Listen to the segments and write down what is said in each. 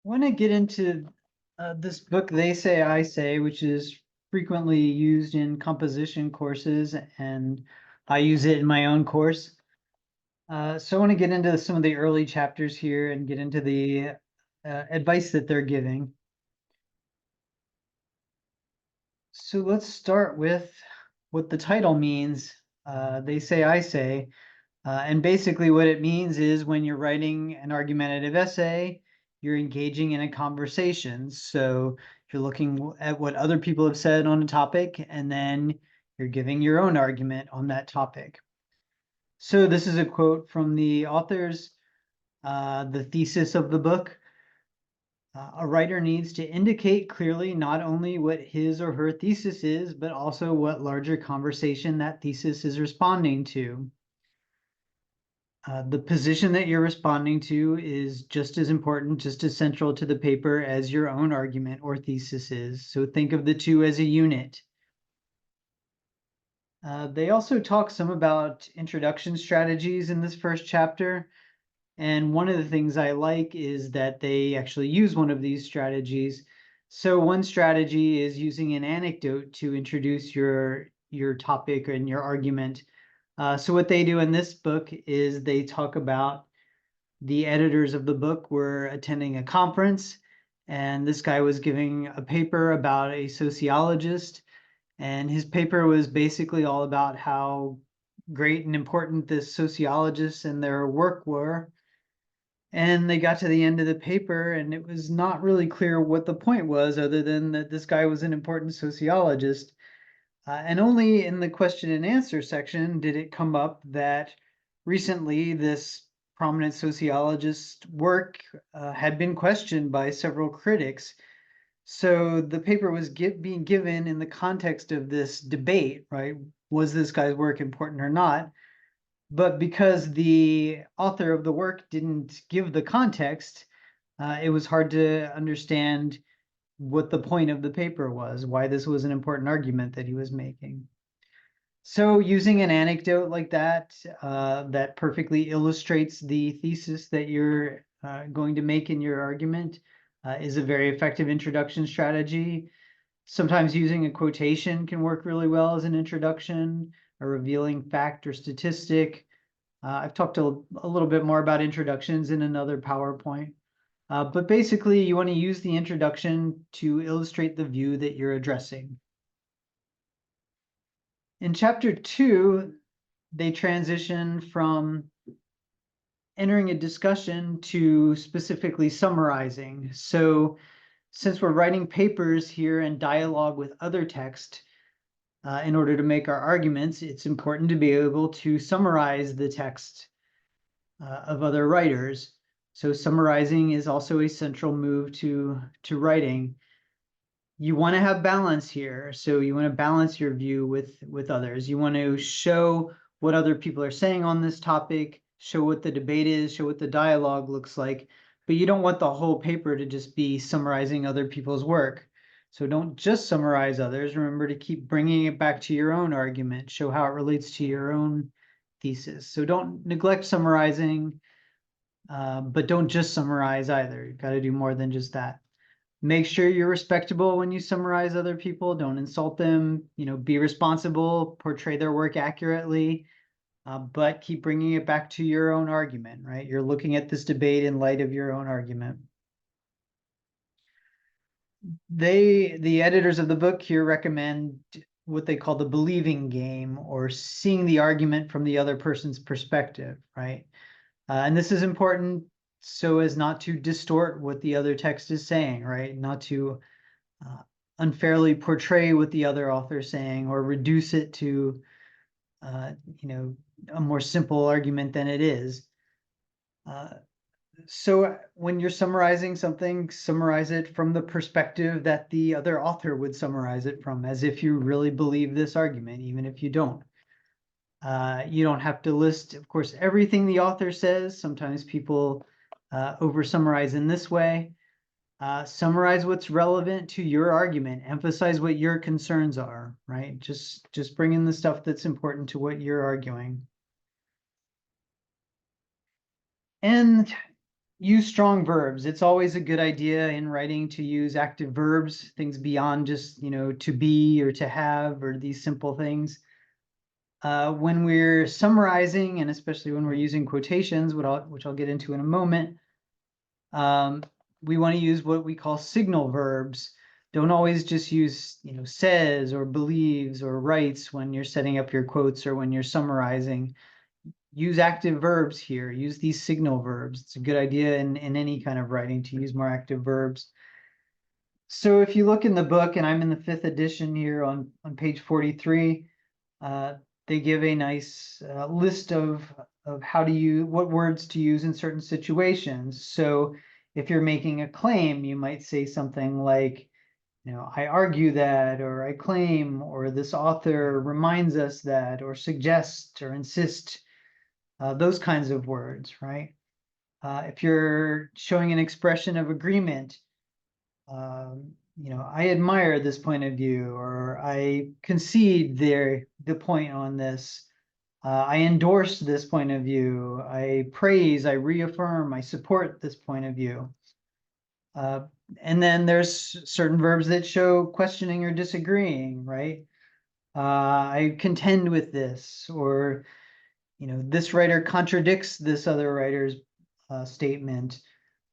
want to get into this book, They Say, I Say, which is frequently used in composition courses, and I use it in my own course. So I want to get into some of the early chapters here and get into the advice that they're giving. So let's start with what the title means. They say, I say. And basically what it means is when you're writing an argumentative essay, you're engaging in a conversation. So you're looking at what other people have said on a topic, and then you're giving your own argument on that topic. So this is a quote from the authors, the thesis of the book. A writer needs to indicate clearly not only what his or her thesis is, but also what larger conversation that thesis is responding to. The position that you're responding to is just as important, just as central to the paper as your own argument or thesis is. So think of the two as a unit. They also talk some about introduction strategies in this first chapter. And one of the things I like is that they actually use one of these strategies. So one strategy is using an anecdote to introduce your topic and your argument. So what they do in this book is they talk about the editors of the book were attending a conference, and this guy was giving a paper about a sociologist, and his paper was basically all about how great and important this sociologist and their work were. And they got to the end of the paper, and it was not really clear what the point was, other than that this guy was an important sociologist. And only in the question and answer section did it come up that recently this prominent sociologist's work had been questioned by several critics. So the paper was being given in the context of this debate, right? Was this guy's work important or not? But because the author of the work didn't give the context, it was hard to understand what the point of the paper was, why this was an important argument that he was making. So using an anecdote like that, that perfectly illustrates the thesis that you're going to make in your argument, is a very effective introduction strategy. Sometimes using a quotation can work really well as an introduction, a revealing fact or statistic. I've talked a little bit more about introductions in another PowerPoint. But basically, you want to use the introduction to illustrate the view that you're addressing. In chapter 2, they transition from entering a discussion to specifically summarizing. So since we're writing papers here and dialogue with other text, in order to make our arguments, it's important to be able to summarize the text of other writers. So summarizing is also a central move to writing. You want to have balance here. So you want to balance your view with others. You want to show what other people are saying on this topic, show what the debate is, show what the dialogue looks like, but you don't want the whole paper to just be summarizing other people's work. So don't just summarize others. Remember to keep bringing it back to your own argument, show how it relates to your own thesis. So don't neglect summarizing, but don't just summarize either. You've got to do more than just that. Make sure you're respectable when you summarize other people. Don't insult them. Be responsible, portray their work accurately, but keep bringing it back to your own argument, right? You're looking at this debate in light of your own argument. The editors of the book here recommend what they call the believing game, or seeing the argument from the other person's perspective, right? And this is important so as not to distort what the other text is saying, right? Not to unfairly portray what the other author is saying, or reduce it to, a more simple argument than it is. So when you're summarizing something, summarize it from the perspective that the other author would summarize it from, as if you really believe this argument, even if you don't. You don't have to list, of course, everything the author says. Sometimes people over summarize in this way. Summarize what's relevant to your argument. Emphasize what your concerns are, right? Just bring in the stuff that's important to what you're arguing. And use strong verbs. It's always a good idea in writing to use active verbs, things beyond just, to be or to have or these simple things. When we're summarizing, and especially when we're using quotations, which I'll get into in a moment, we want to use what we call signal verbs. Don't always just use, says or believes or writes when you're setting up your quotes or when you're summarizing. Use active verbs here. Use these signal verbs. It's a good idea in any kind of writing to use more active verbs. So if you look in the book, and I'm in the 5th edition here on page 43, they give a nice list of what words to use in certain situations. So if you're making a claim, you might say something like, I argue that, or I claim, or this author reminds us that, or suggest, or insist, those kinds of words, right? If you're showing an expression of agreement, I admire this point of view, or I concede the point on this. I endorse this point of view. I praise, I reaffirm, I support this point of view. And then there's certain verbs that show questioning or disagreeing, right? I contend with this, or, this writer contradicts this other writer's statement.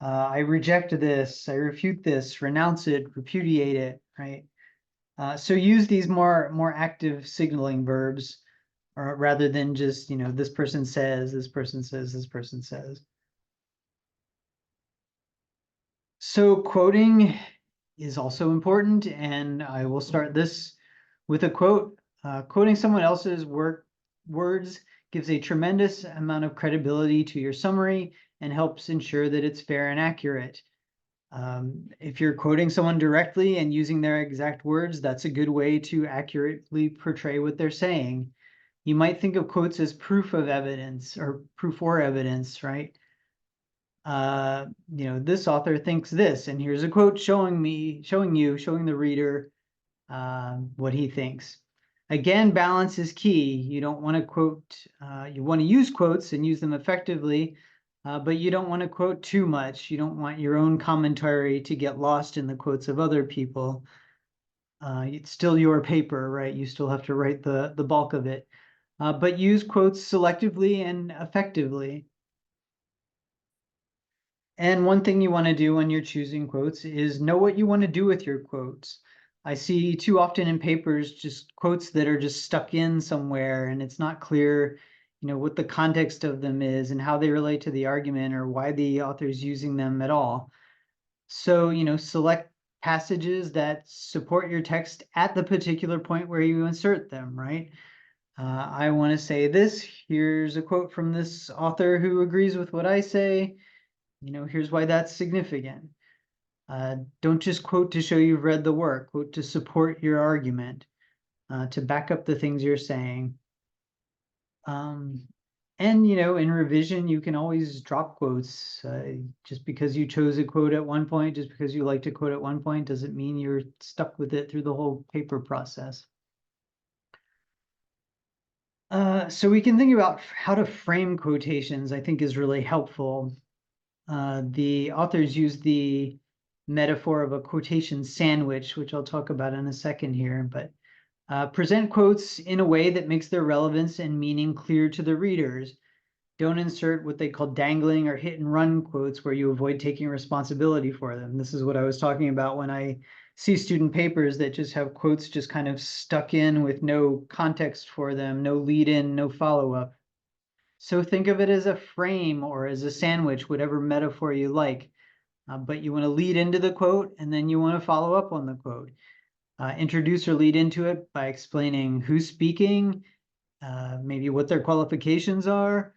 I reject this, I refute this, renounce it, repudiate it, right? So use these more active signaling verbs, or rather than just, this person says, this person says, this person says. So quoting is also important, and I will start this with a quote. Quoting someone else's words gives a tremendous amount of credibility to your summary and helps ensure that it's fair and accurate. If you're quoting someone directly and using their exact words, that's a good way to accurately portray what they're saying. You might think of quotes as proof of evidence or proof or evidence, right? This author thinks this, and here's a quote showing the reader what he thinks. Again, balance is key. You don't want to quote, you want to use quotes and use them effectively, but you don't want to quote too much. You don't want your own commentary to get lost in the quotes of other people. It's still your paper, right? You still have to write the bulk of it, but use quotes selectively and effectively. And one thing you want to do when you're choosing quotes is know what you want to do with your quotes. I see too often in papers just quotes that are just stuck in somewhere and it's not clear, what the context of them is and how they relate to the argument or why the author's using them at all. So, select passages that support your text at the particular point where you insert them, right? I want to say this. Here's a quote from this author who agrees with what I say. Here's why that's significant. Don't just quote to show you've read the work, quote to support your argument, to back up the things you're saying. And, in revision, you can always drop quotes. Just because you chose a quote at one point, just because you like to quote at one point, doesn't mean you're stuck with it through the whole paper process. So we can think about how to frame quotations, I think is really helpful. The authors use the metaphor of a quotation sandwich, which I'll talk about in a second here, but present quotes in a way that makes their relevance and meaning clear to the readers. Don't insert what they call dangling or hit and run quotes where you avoid taking responsibility for them. This is what I was talking about when I see student papers that just have quotes just kind of stuck in with no context for them, no lead in, no follow up. So think of it as a frame or as a sandwich, whatever metaphor you like. But you want to lead into the quote and then you want to follow up on the quote. Introduce or lead into it by explaining who's speaking, maybe what their qualifications are,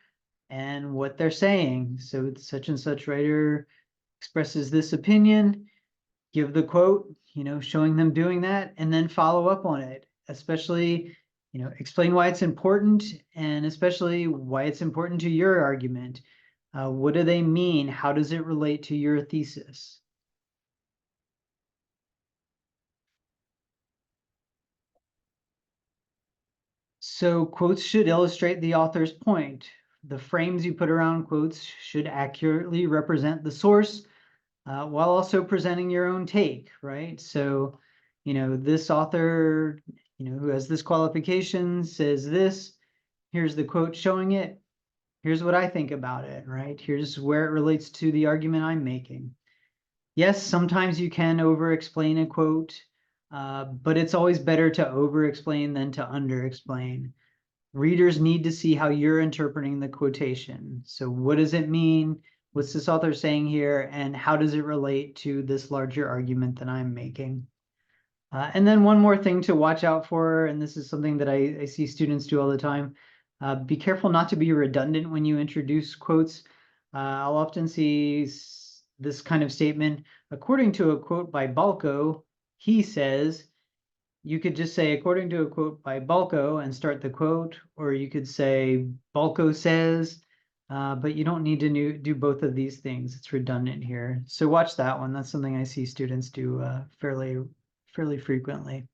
and what they're saying. So such and such writer expresses this opinion, give the quote, showing them doing that, and then follow up on it, especially, explain why it's important and especially why it's important to your argument. What do they mean? How does it relate to your thesis? So quotes should illustrate the author's point. the frames you put around quotes should accurately represent the source, while also presenting your own take, right? So, this author, who has this qualification says this, here's the quote showing it, here's what I think about it, right? Here's where it relates to the argument I'm making. Yes, sometimes you can over-explain a quote, but it's always better to over-explain than to under-explain. Readers need to see how you're interpreting the quotation. So what does it mean? What's this author saying here? And how does it relate to this larger argument that I'm making? And then one more thing to watch out for, and this is something that I see students do all the time, be careful not to be redundant when you introduce quotes. I'll often see this kind of statement, according to a quote by Balco, he says. You could just say, according to a quote by Balco, and start the quote, or you could say, Balco says, but you don't need to do both of these things. It's redundant here. So watch that one. That's something I see students do fairly frequently.